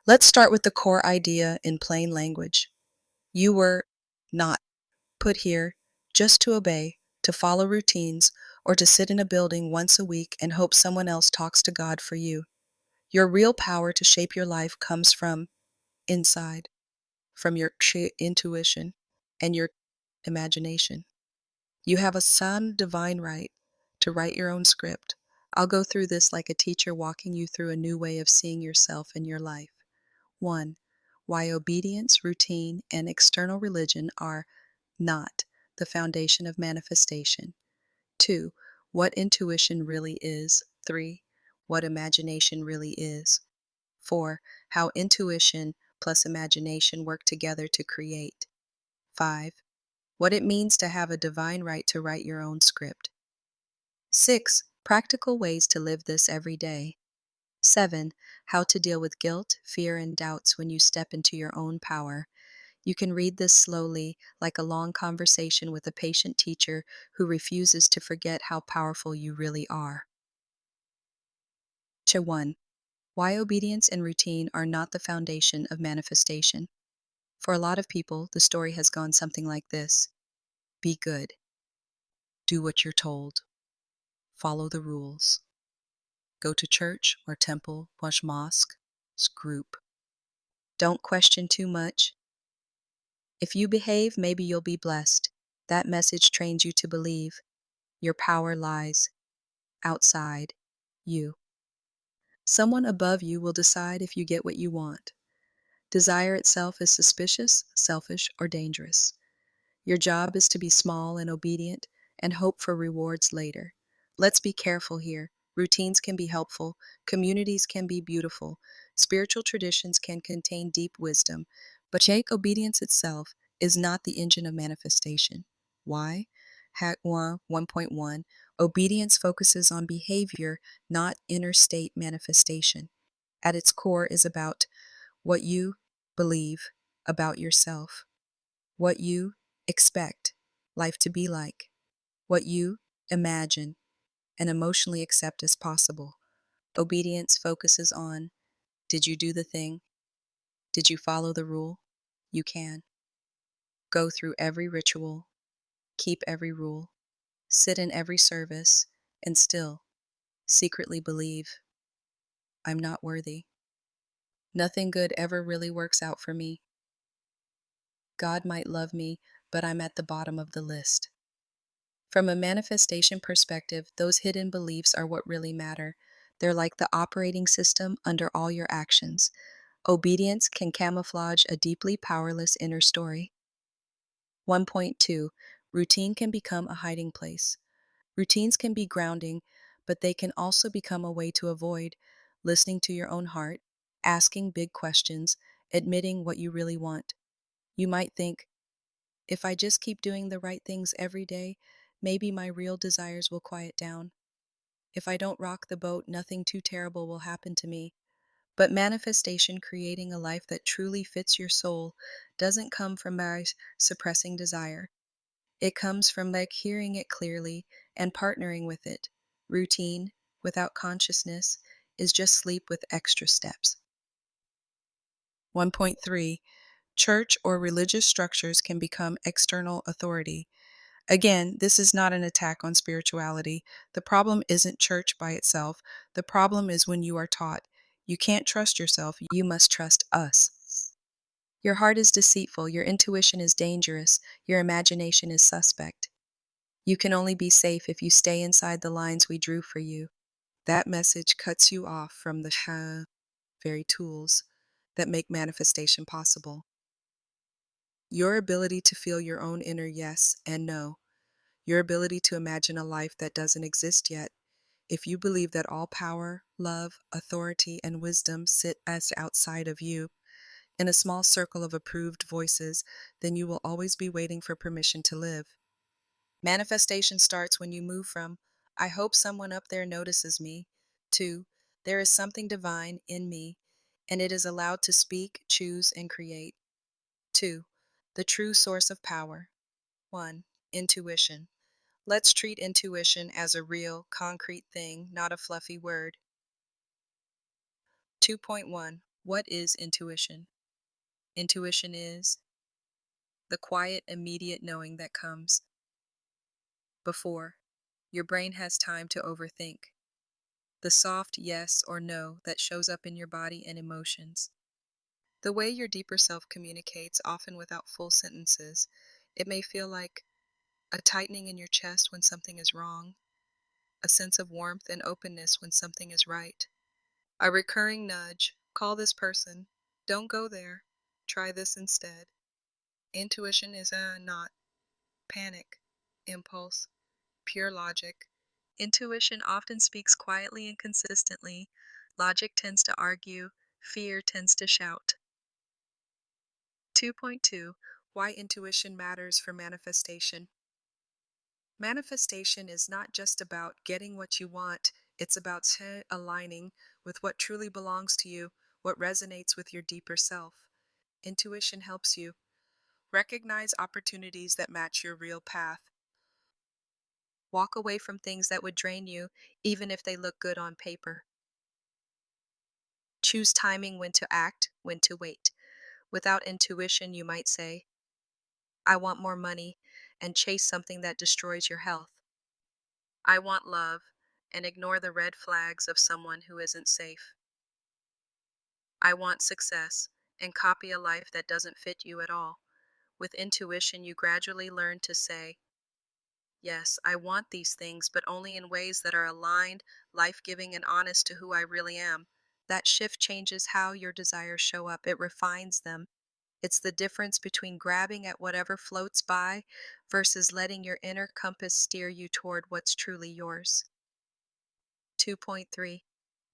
Let's start with the core idea in plain language. You were not put here just to obey, to follow routines, or to sit in a building once a week and hope someone else talks to God for you. Your real power to shape your life comes from inside, from your intuition and your imagination. You have a sound divine right to write your own script. I'll go through this like a teacher walking you through a new way of seeing yourself and your life. 1. Why obedience, routine, and external religion are not the foundation of manifestation. 2. What intuition really is. 3. What imagination really is. 4. How intuition plus imagination work together to create. 5. What it means to have a divine right to write your own script. 6. Practical ways to live this every day. 7. How to deal with guilt, fear, and doubts when you step into your own power. You can read this slowly, like a long conversation with a patient teacher who refuses to forget how powerful you really are. 1. Why obedience and routine are not the foundation of manifestation. For a lot of people, the story has gone something like this. Be good. Do what you're told. Follow the rules. Go to church or temple, watch mosque, group. Don't question too much. If you behave, maybe you'll be blessed. That message trains you to believe your power lies outside you. Someone above you will decide if you get what you want. Desire itself is suspicious, selfish, or dangerous. Your job is to be small and obedient and hope for rewards later. Let's be careful here. Routines can be helpful, communities can be beautiful, spiritual traditions can contain deep wisdom, but Jake obedience itself is not the engine of manifestation. Why? Hack 1.1 Obedience focuses on behavior, not inner state manifestation. At its core is about what you believe about yourself, what you expect life to be like, what you imagine and emotionally accept as possible. Obedience focuses on, did you do the thing? Did you follow the rule? You can. Go through every ritual, keep every rule, sit in every service, and still secretly believe, I'm not worthy. Nothing good ever really works out for me. God might love me, but I'm at the bottom of the list. From a manifestation perspective, those hidden beliefs are what really matter. They're like the operating system under all your actions. Obedience can camouflage a deeply powerless inner story. 1.2 Routine can become a hiding place. Routines can be grounding, but they can also become a way to avoid listening to your own heart, asking big questions, admitting what you really want. You might think, if I just keep doing the right things every day, maybe my real desires will quiet down. If I don't rock the boat, nothing too terrible will happen to me. But manifestation, creating a life that truly fits your soul, doesn't come from suppressing desire. It comes from hearing it clearly and partnering with it. Routine, without consciousness, is just sleep with extra steps. 1.3 Church or religious structures can become external authority. Again, this is not an attack on spirituality. The problem isn't church by itself. The problem is when you are taught, you can't trust yourself, you must trust us. Your heart is deceitful, your intuition is dangerous, your imagination is suspect. You can only be safe if you stay inside the lines we drew for you. That message cuts you off from the very tools that make manifestation possible. Your ability to feel your own inner yes and no. Your ability to imagine a life that doesn't exist yet. If you believe that all power, love, authority, and wisdom sit as outside of you, in a small circle of approved voices, then you will always be waiting for permission to live. Manifestation starts when you move from, I hope someone up there notices me, to, there is something divine in me, and it is allowed to speak, choose, and create. 2. The true source of power. 1. Intuition. Let's treat intuition as a real, concrete thing, not a fluffy word. 2.1 What is intuition? Intuition is the quiet, immediate knowing that comes before your brain has time to overthink. The soft yes or no that shows up in your body and emotions. The way your deeper self communicates, often without full sentences. It may feel like a tightening in your chest when something is wrong, a sense of warmth and openness when something is right, a recurring nudge, call this person, don't go there, try this instead. Intuition is not panic, impulse, pure logic. Intuition often speaks quietly and consistently. Logic tends to argue, fear tends to shout. 2.2 Why Intuition Matters for Manifestation. Manifestation is not just about getting what you want, it's about aligning with what truly belongs to you, what resonates with your deeper self. Intuition helps you recognize opportunities that match your real path. Walk away from things that would drain you, even if they look good on paper. Choose timing when to act, when to wait. Without intuition, you might say, I want more money, and chase something that destroys your health. I want love, and ignore the red flags of someone who isn't safe. I want success, and copy a life that doesn't fit you at all. With intuition, you gradually learn to say, yes, I want these things, but only in ways that are aligned, life-giving, and honest to who I really am. That shift changes how your desires show up. It refines them. It's the difference between grabbing at whatever floats by versus letting your inner compass steer you toward what's truly yours. 2.3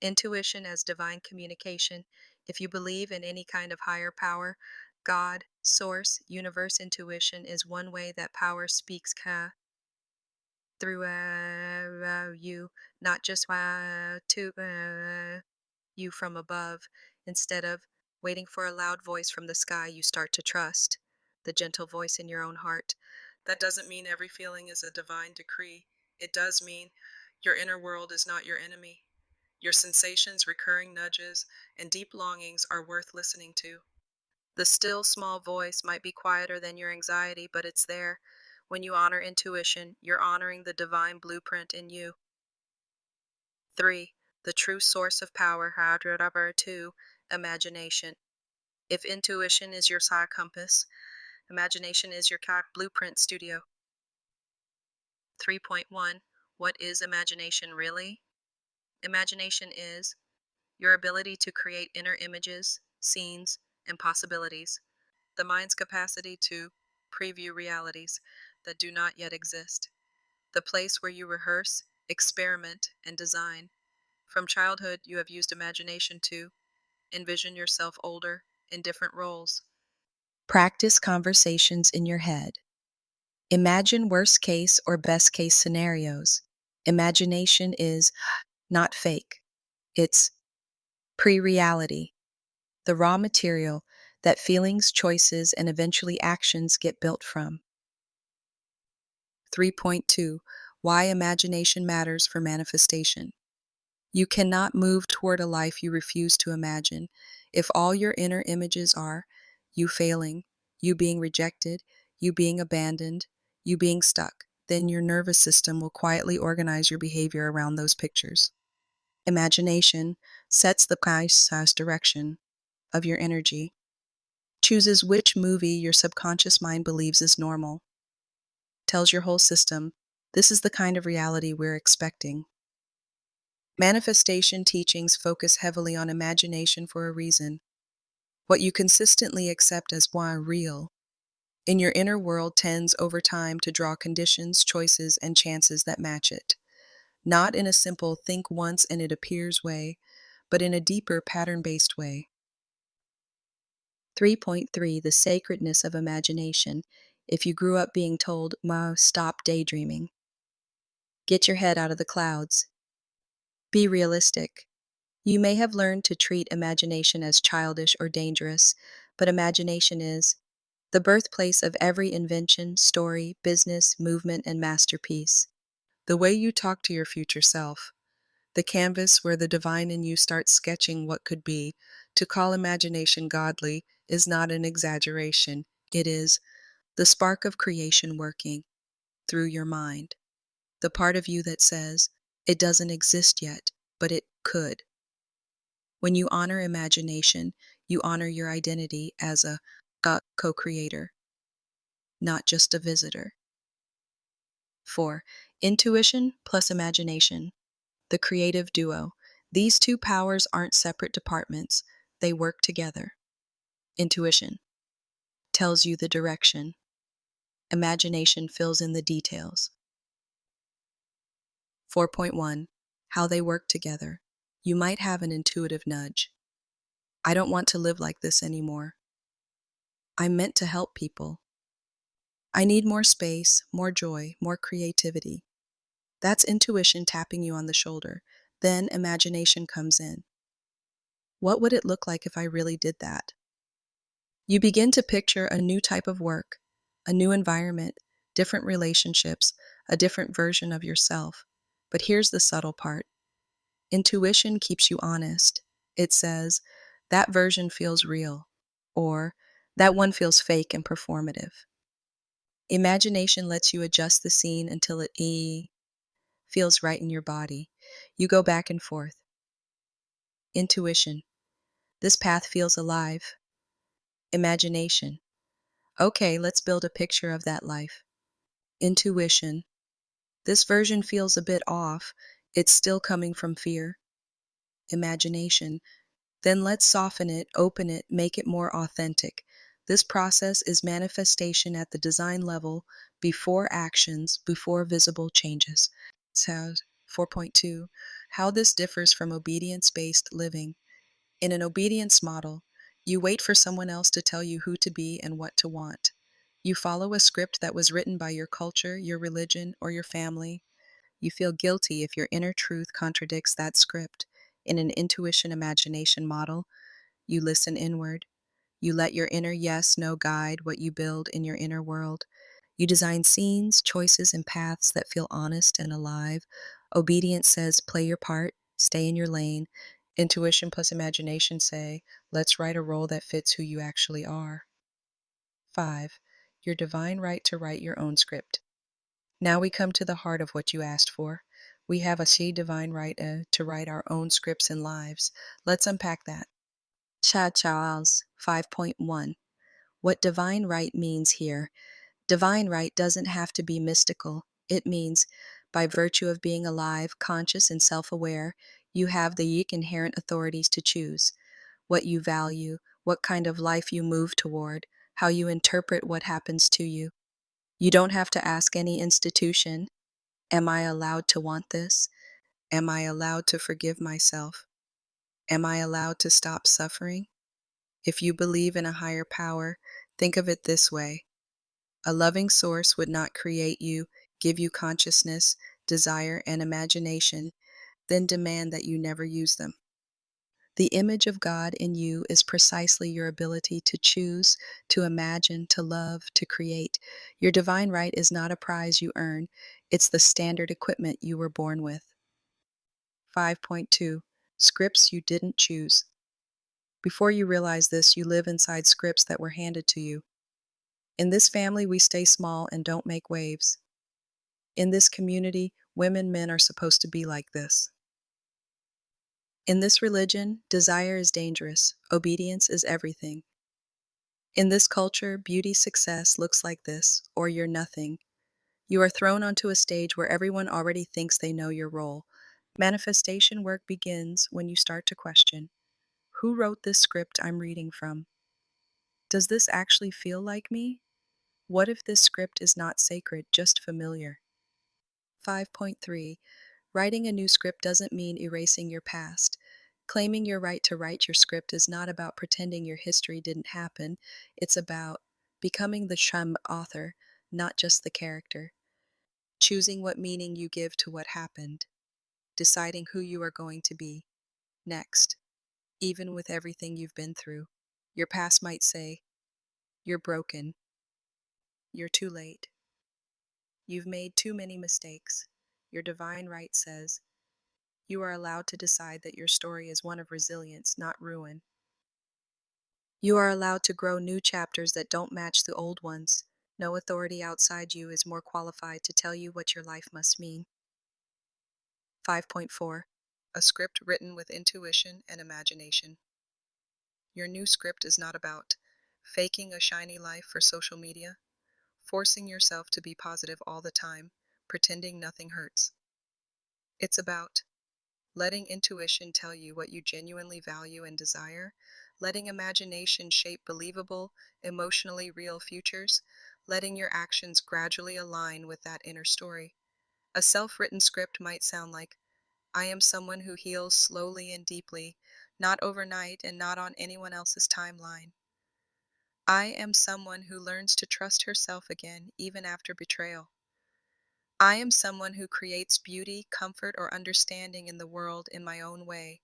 Intuition as divine communication. If you believe in any kind of higher power, God, source, universe, intuition is one way that power speaks through you, not just to you from above. Instead of waiting for a loud voice from the sky, you start to trust the gentle voice in your own heart. That doesn't mean every feeling is a divine decree. It does mean your inner world is not your enemy. Your sensations, recurring nudges, and deep longings are worth listening to. The still small voice might be quieter than your anxiety, but it's there. When you honor intuition, you're honoring the divine blueprint in you. 3. The true source of power. 2. Imagination. If intuition is your side compass, imagination is your blueprint studio. 3.1 What is imagination really? Imagination is your ability to create inner images, scenes, and possibilities. The mind's capacity to preview realities that do not yet exist. The place where you rehearse, experiment, and design. From childhood, you have used imagination to envision yourself older in different roles. Practice conversations in your head. Imagine worst case or best case scenarios. Imagination is not fake, it's pre reality, the raw material that feelings, choices, and eventually actions get built from. 3.2 Why Imagination Matters for Manifestation. You cannot move toward a life you refuse to imagine if all your inner images are you failing, you being rejected, you being abandoned, you being stuck. Then your nervous system will quietly organize your behavior around those pictures. Imagination sets the precise direction of your energy, chooses which movie your subconscious mind believes is normal, tells your whole system, this is the kind of reality we're expecting. Manifestation teachings focus heavily on imagination for a reason. What you consistently accept as real in your inner world tends over time to draw conditions, choices, and chances that match it. Not in a simple think once and it appears way, but in a deeper pattern-based way. 3.3 The Sacredness of Imagination. If you grew up being told, Ma, stop daydreaming. Get your head out of the clouds. Be realistic. You may have learned to treat imagination as childish or dangerous, but imagination is the birthplace of every invention, story, business, movement, and masterpiece. The way you talk to your future self, the canvas where the divine in you starts sketching what could be. To call imagination godly is not an exaggeration. It is the spark of creation working through your mind, the part of you that says, it doesn't exist yet, but it could. When you honor imagination, you honor your identity as a co-creator, not just a visitor. 4. Intuition plus imagination, the creative duo. These two powers aren't separate departments, they work together. Intuition tells you the direction. Imagination fills in the details. 4.1. How they work together. You might have an intuitive nudge. I don't want to live like this anymore. I'm meant to help people. I need more space, more joy, more creativity. That's intuition tapping you on the shoulder. Then imagination comes in. What would it look like if I really did that? You begin to picture a new type of work, a new environment, different relationships, a different version of yourself. But here's the subtle part. Intuition keeps you honest. It says, that version feels real, or that one feels fake and performative. Imagination lets you adjust the scene until it feels right in your body. You go back and forth. Intuition. This path feels alive. Imagination. Okay, let's build a picture of that life. Intuition. This version feels a bit off. It's still coming from fear. Imagination. Then let's soften it, open it, make it more authentic. This process is manifestation at the design level, before actions, before visible changes. So, 4.2. How this differs from obedience-based living. In an obedience model, you wait for someone else to tell you who to be and what to want. You follow a script that was written by your culture, your religion, or your family. You feel guilty if your inner truth contradicts that script. In an intuition imagination model, you listen inward. You let your inner yes, no guide what you build in your inner world. You design scenes, choices, and paths that feel honest and alive. Obedience says, play your part, stay in your lane. Intuition plus imagination say, let's write a role that fits who you actually are. 5. Your divine right to write your own script. Now we come to the heart of what you asked for. We have a divine right to write our own scripts and lives. Let's unpack that. Charles 5.1. What divine right means here. Divine right doesn't have to be mystical. It means, by virtue of being alive, conscious, and self-aware, you have the unique inherent authorities to choose what you value, what kind of life you move toward, how you interpret what happens to you. You don't have to ask any institution, am I allowed to want this? Am I allowed to forgive myself? Am I allowed to stop suffering? If you believe in a higher power, think of it this way. A loving source would not create you, give you consciousness, desire, and imagination, then demand that you never use them. The image of God in you is precisely your ability to choose, to imagine, to love, to create. Your divine right is not a prize you earn, it's the standard equipment you were born with. 5.2. Scripts you didn't choose. Before you realize this, you live inside scripts that were handed to you. In this family, we stay small and don't make waves. In this community, women, men are supposed to be like this. In this religion, desire is dangerous, obedience is everything. In this culture, beauty success looks like this, or you're nothing. You are thrown onto a stage where everyone already thinks they know your role. Manifestation work begins when you start to question, who wrote this script I'm reading from? Does this actually feel like me? What if this script is not sacred, just familiar? 5.3. Writing a new script doesn't mean erasing your past. Claiming your right to write your script is not about pretending your history didn't happen. It's about becoming the author, not just the character. Choosing what meaning you give to what happened. Deciding who you are going to be next, even with everything you've been through. Your past might say, you're broken. You're too late. You've made too many mistakes. Your divine right says, You are allowed to decide that your story is one of resilience, not ruin. You are allowed to grow new chapters that don't match the old ones. No authority outside you is more qualified to tell you what your life must mean. 5.4. A script written with intuition and imagination. Your new script is not about faking a shiny life for social media, forcing yourself to be positive all the time, pretending nothing hurts. It's about letting intuition tell you what you genuinely value and desire, letting imagination shape believable, emotionally real futures, letting your actions gradually align with that inner story. A self-written script might sound like, I am someone who heals slowly and deeply, not overnight and not on anyone else's timeline. I am someone who learns to trust herself again, even after betrayal. I am someone who creates beauty, comfort, or understanding in the world in my own way.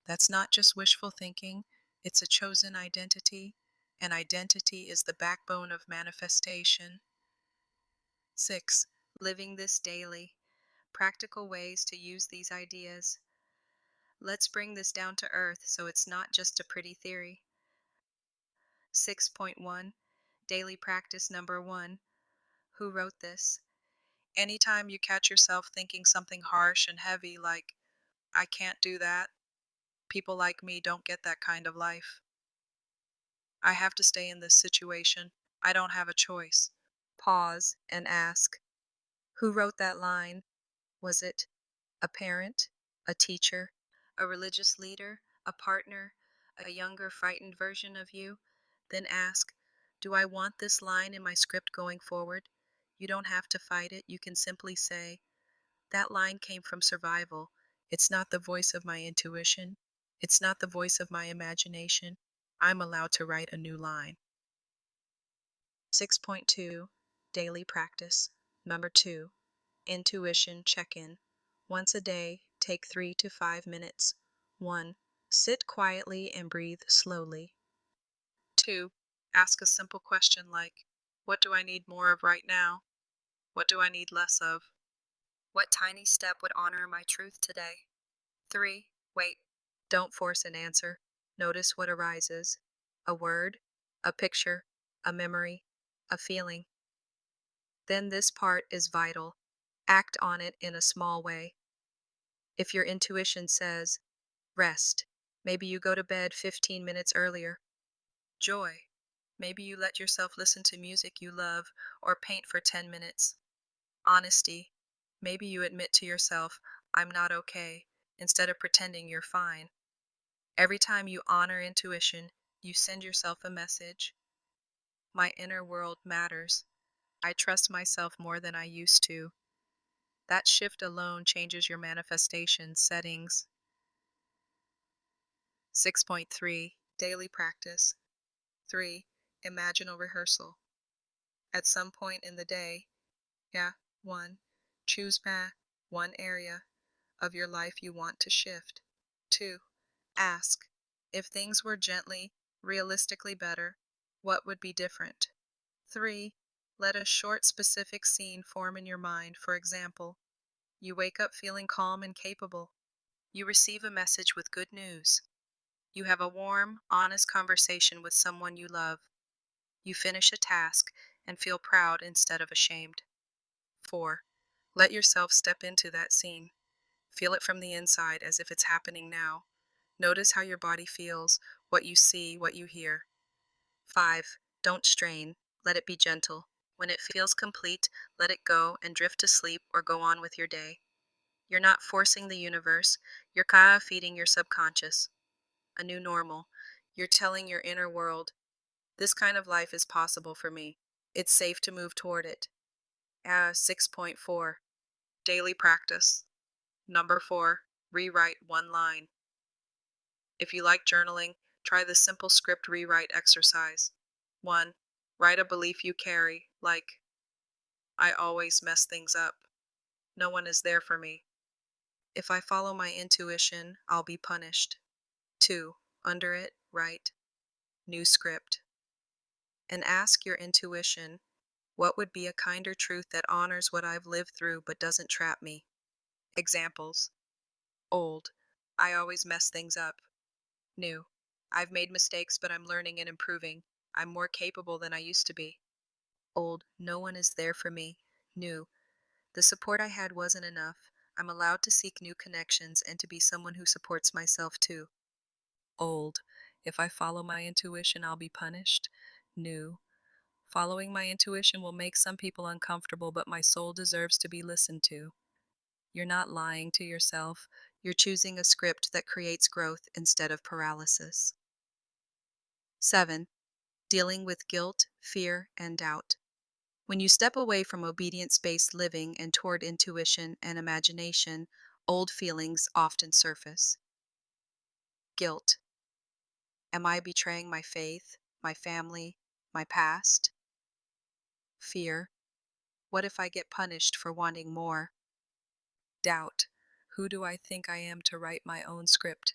That's not just wishful thinking, it's a chosen identity, and identity is the backbone of manifestation. 6. Living this daily. Practical ways to use these ideas. Let's bring this down to earth so it's not just a pretty theory. 6.1. Daily practice number 1. Who wrote this? Anytime you catch yourself thinking something harsh and heavy like, I can't do that, people like me don't get that kind of life. I have to stay in this situation. I don't have a choice. Pause and ask, who wrote that line? Was it a parent, a teacher, a religious leader, a partner, a younger, frightened version of you? Then ask, do I want this line in my script going forward? You don't have to fight it. You can simply say, that line came from survival. It's not the voice of my intuition. It's not the voice of my imagination. I'm allowed to write a new line. 6.2. Daily practice. Number 2. Intuition check-in. Once a day, take 3 to 5 minutes. 1. Sit quietly and breathe slowly. 2. Ask a simple question like, what do I need more of right now? What do I need less of? What tiny step would honor my truth today? 3. Wait. Don't force an answer. Notice what arises. A word, a picture, a memory, a feeling. Then this part is vital. Act on it in a small way. If your intuition says, rest, maybe you go to bed 15 minutes earlier. Joy, maybe you let yourself listen to music you love or paint for 10 minutes. Honesty, maybe you admit to yourself, I'm not okay, instead of pretending you're fine. Every time you honor intuition, you send yourself a message. My inner world matters. I trust myself more than I used to. That shift alone changes your manifestation settings. 6.3. Daily practice. 3. Imaginal rehearsal. At some point in the day, 1. Choose one area of your life you want to shift. 2. Ask, if things were gently, realistically better, what would be different? 3. Let a short specific scene form in your mind. For example, you wake up feeling calm and capable. You receive a message with good news. You have a warm, honest conversation with someone you love. You finish a task and feel proud instead of ashamed. 4. Let yourself step into that scene. Feel it from the inside as if it's happening now. Notice how your body feels, what you see, what you hear. 5. Don't strain. Let it be gentle. When it feels complete, let it go and drift to sleep or go on with your day. You're not forcing the universe. You're kind of feeding your subconscious. A new normal. You're telling your inner world, this kind of life is possible for me. It's safe to move toward it. 6.4. Daily practice. Number 4. Rewrite one line. If you like journaling, try the simple script rewrite exercise. 1. Write a belief you carry, like, I always mess things up. No one is there for me. If I follow my intuition, I'll be punished. 2. Under it, write, new script. And ask your intuition, what would be a kinder truth that honors what I've lived through but doesn't trap me? Examples. Old. I always mess things up. New. I've made mistakes, but I'm learning and improving. I'm more capable than I used to be. Old. No one is there for me. New. The support I had wasn't enough. I'm allowed to seek new connections and to be someone who supports myself too. Old. If I follow my intuition, I'll be punished. New. Following my intuition will make some people uncomfortable, but my soul deserves to be listened to. You're not lying to yourself. You're choosing a script that creates growth instead of paralysis. 7. Dealing with guilt, fear, and doubt. When you step away from obedience-based living and toward intuition and imagination, old feelings often surface. Guilt. Am I betraying my faith, my family, my past? Fear. What if I get punished for wanting more? Doubt. Who do I think I am to write my own script?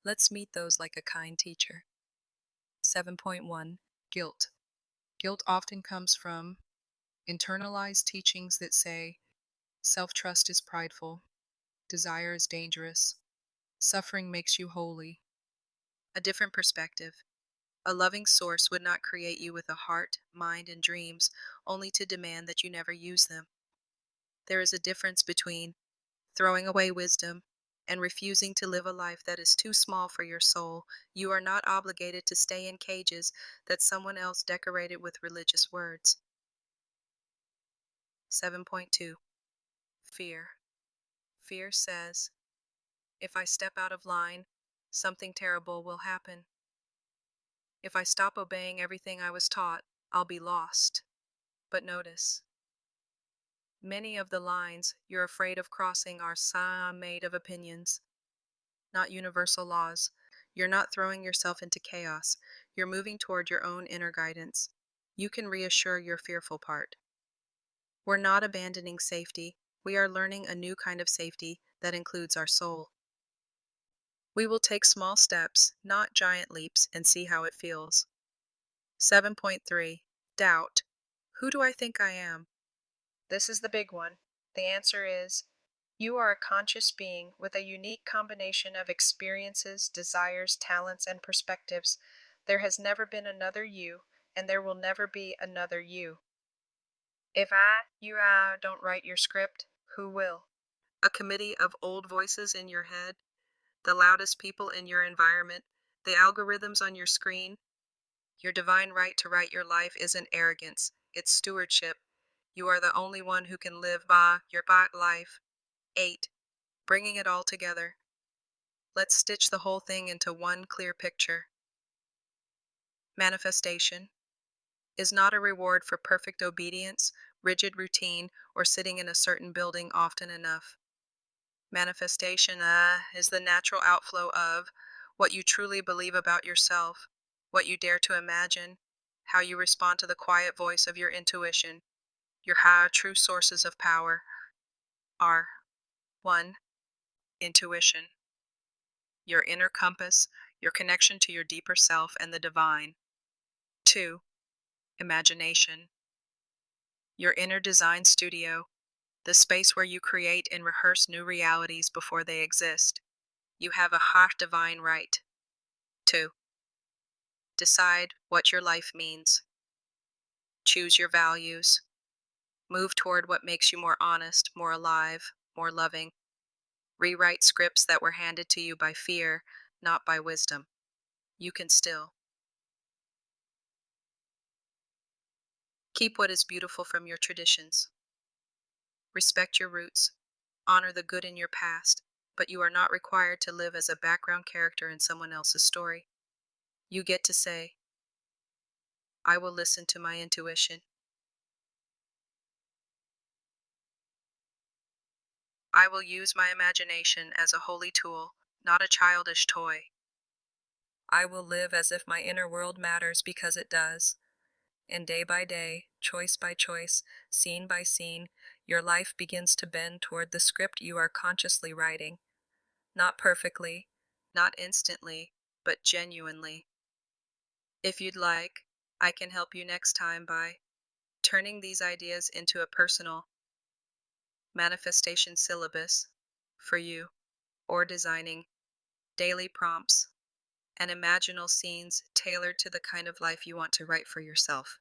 Let's meet those like a kind teacher. 7.1. Guilt. Guilt often comes from internalized teachings that say self-trust is prideful, desire is dangerous, suffering makes you holy. A different perspective. A loving source would not create you with a heart, mind, and dreams only to demand that you never use them. There is a difference between throwing away wisdom and refusing to live a life that is too small for your soul. You are not obligated to stay in cages that someone else decorated with religious words. 7.2. Fear. Fear says, if I step out of line, something terrible will happen. If I stop obeying everything I was taught, I'll be lost. But notice, many of the lines you're afraid of crossing are made of opinions, not universal laws. You're not throwing yourself into chaos. You're moving toward your own inner guidance. You can reassure your fearful part. We're not abandoning safety. We are learning a new kind of safety that includes our soul. We will take small steps, not giant leaps, and see how it feels. 7.3. Doubt. Who do I think I am? This is the big one. The answer is, you are a conscious being with a unique combination of experiences, desires, talents, and perspectives. There has never been another you, and there will never be another you. If you don't write your script, who will? A committee of old voices in your head, the loudest people in your environment, the algorithms on your screen. Your divine right to write your life isn't arrogance, it's stewardship. You are the only one who can live by your life. 8. Bringing it all together. Let's stitch the whole thing into one clear picture. Manifestation is not a reward for perfect obedience, rigid routine, or sitting in a certain building often enough. Manifestation is the natural outflow of what you truly believe about yourself, what you dare to imagine, how you respond to the quiet voice of your intuition. Your high true sources of power are 1. Intuition, your inner compass, your connection to your deeper self and the divine. 2. Imagination, your inner design studio, the space where you create and rehearse new realities before they exist. You have a high divine right. 2. Decide what your life means. Choose your values. Move toward what makes you more honest, more alive, more loving. Rewrite scripts that were handed to you by fear, not by wisdom. You can still keep what is beautiful from your traditions. Respect your roots. Honor the good in your past, but you are not required to live as a background character in someone else's story. You get to say, I will listen to my intuition. I will use my imagination as a holy tool, not a childish toy. I will live as if my inner world matters because it does. And day by day, choice by choice, scene by scene, your life begins to bend toward the script you are consciously writing. Not perfectly, not instantly, but genuinely. If you'd like, I can help you next time by turning these ideas into a personal manifestation syllabus for you. or designing daily prompts and imaginal scenes tailored to the kind of life you want to write for yourself.